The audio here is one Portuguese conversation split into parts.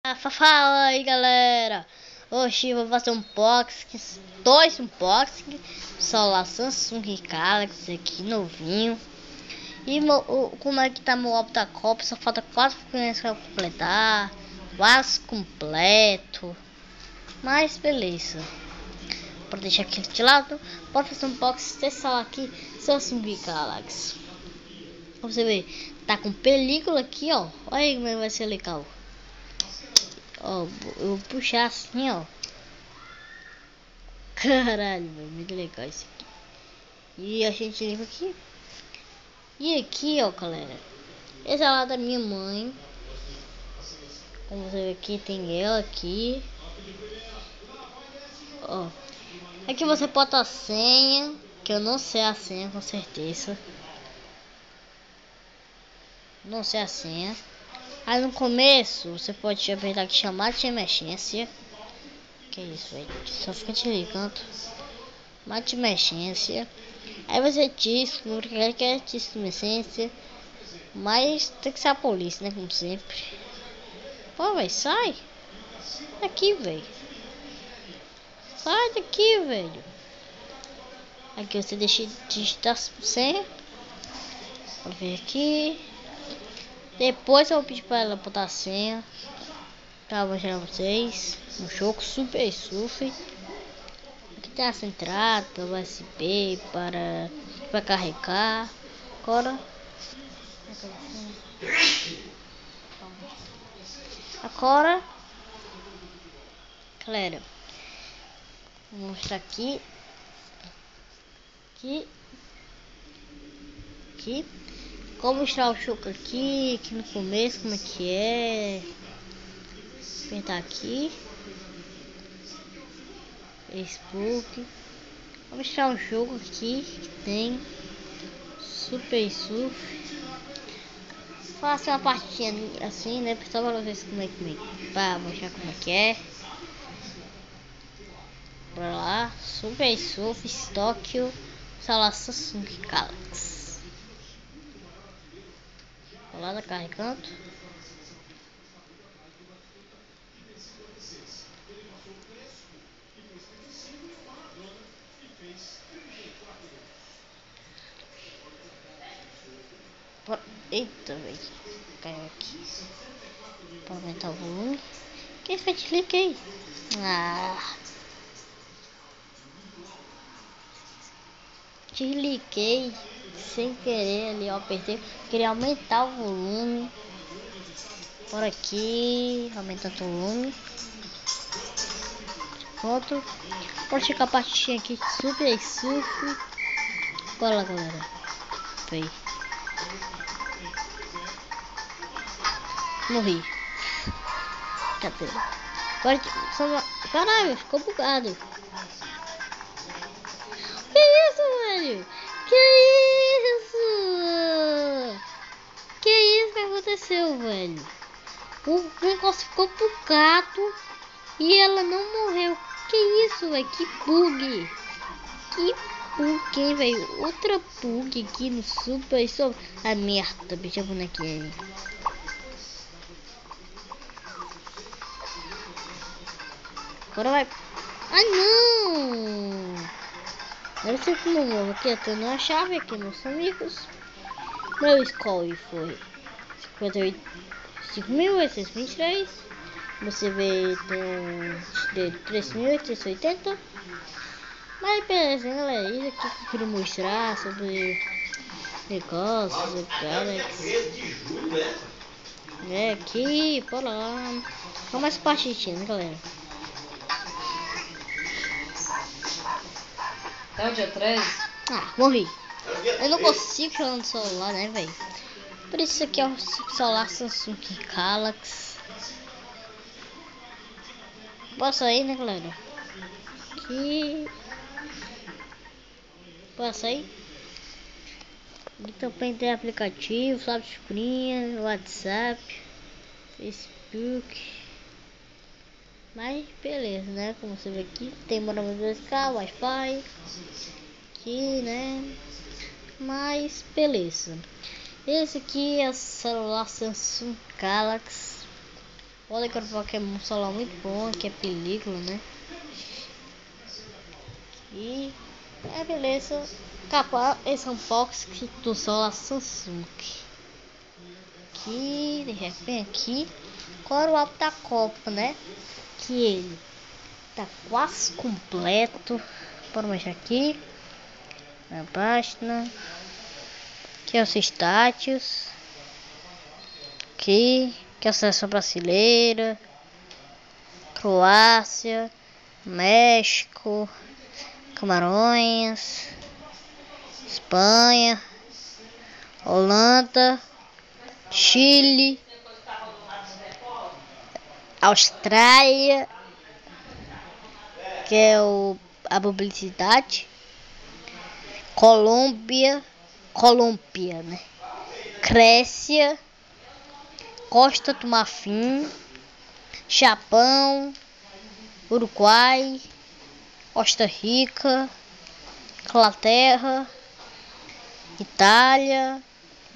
Fala aí, galera. Hoje eu vou fazer dois unboxing do celular Samsung Galaxy aqui novinho. E como é que tá meu álbum da Copa? Só falta 4 figurinhas pra completar, quase completo. Mas beleza, para deixar aqui de lado, pode fazer um unboxing desse celular aqui, Samsung Galaxy. Pra você ver, tá com película aqui, ó. Olha aí como vai ser legal. Ó, eu vou puxar assim, ó. Caralho, muito legal isso aqui. E a gente liga aqui. E aqui, ó, galera, esse é lá da minha mãe. Como você vê aqui, tem ela aqui. Ó, aqui você bota a senha, que eu não sei a senha com certeza. Não sei a senha. Aí no começo você pode apertar aqui, chamar de emergência. Que isso, velho? Só fica te ligando. Mate emergência. Aí você diz que é de emergência. Mas tem que ser a polícia, né? Como sempre. Pô, velho, sai daqui, velho. Sai daqui, velho. Aqui você deixa digitar senha. Vou ver aqui. Depois eu vou pedir para ela botar a senha. Tá, vou mostrar pra vocês. Um jogo Super Surf. Aqui tem essa entrada USB para carregar. Agora, galera, vou mostrar aqui. Como mostrar o jogo aqui no começo, como é que é. Vou apertar aqui. Facebook. Vou mostrar um jogo aqui que tem Super Surf. Faça uma partidinha assim, né? Só para vocês para mostrar como é que é. Bora lá, Super Surf Tokyo, celular Samsung Galaxy. Lá tá carregando. Eita, velho, caiu aqui. Para aumentar o volume. Quem fez clique aí? Desliguei sem querer ali, ó, apertei. Queria aumentar o volume. Por aqui, aumentando o volume. Pronto. Pode chegar a partinha aqui, Super Surf. Bora lá, galera. Vem. Morri. Cadê? Agora, caralho, ficou bugado. Que isso, velho? Que isso? Que isso que aconteceu, velho? O negócio ficou bugado e ela não morreu. Que isso, velho? Que bug. Que bug, hein, velho? Outra bug aqui no Super. Isso. A merda, bicha bonequinha. Agora vai. Ai, não. Agora você que não morre aqui. Eu tenho uma chave aqui, meus amigos. Meu score foi 5.823. Você vê, tem 3.880. Mas beleza, galera. Isso aqui que eu queria mostrar sobre negócios, Galaxy. É aqui, bora lá. Só mais partidinha, né, galera? Até o dia 13? Morri. Eu não consigo jogar no celular, né, velho? Por isso aqui é o celular Samsung Galaxy. Posso aí, né, galera? Aqui. Posso aí? E também tem aplicativo, sabe, figurinha, WhatsApp, Facebook. Mas beleza, né? Como você vê aqui, tem modem 2K, Wi-Fi. Aqui, né? Mas beleza. Esse aqui é o celular Samsung Galaxy. Olha que Pokémon celular muito bom, que é película, né? E beleza. Capa esse unboxing do celular Samsung. Que deixa eu ver aqui. Qual era o álbum da Copa, né? Que ele tá quase completo. Bora mostrar aqui na página. Aqui é os status. Aqui que é a seleção brasileira, Croácia, México, Camarões, Espanha, Holanda, Chile, Austrália, que é a publicidade, Colômbia, né? Grécia, Costa do Marfim, Japão, Uruguai, Costa Rica, Inglaterra, Itália,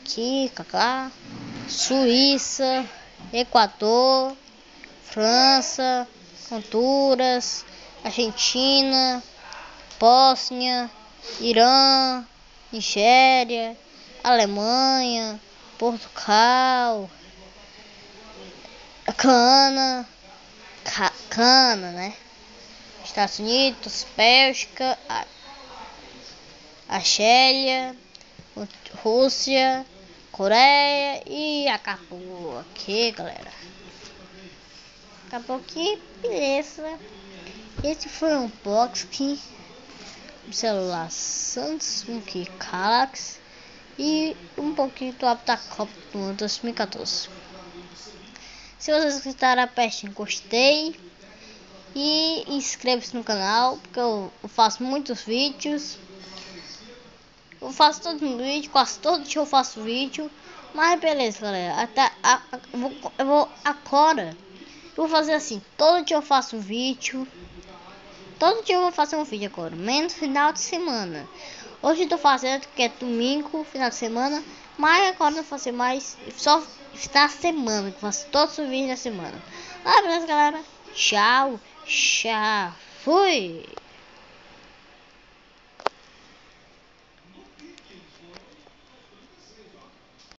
aqui, Cacá, Suíça, Equador, França, Honduras, Argentina, Bósnia, Irã, Nigéria, Alemanha, Portugal, Cana, né? Estados Unidos, Bélgica, Argélia, Rússia, Coreia e acabou aqui, galera. Acabou aqui, beleza. Esse foi um unboxing do celular Samsung Galaxy e um pouquinho do álbum da Copa do Mundo 2014. Se vocês gostaram, apertem gostei e inscreva-se no canal, porque eu faço muitos vídeos. Eu faço todo vídeo, quase todo dia eu faço vídeo. Mas beleza, galera. Eu vou agora. Eu vou fazer assim, todo dia eu faço um vídeo. Todo dia eu vou fazer um vídeo agora, menos final de semana. Hoje eu tô fazendo que é domingo, final de semana. Mas agora eu vou fazer mais só na semana, que eu faço todos os vídeos da semana. Beleza, galera. Tchau, fui.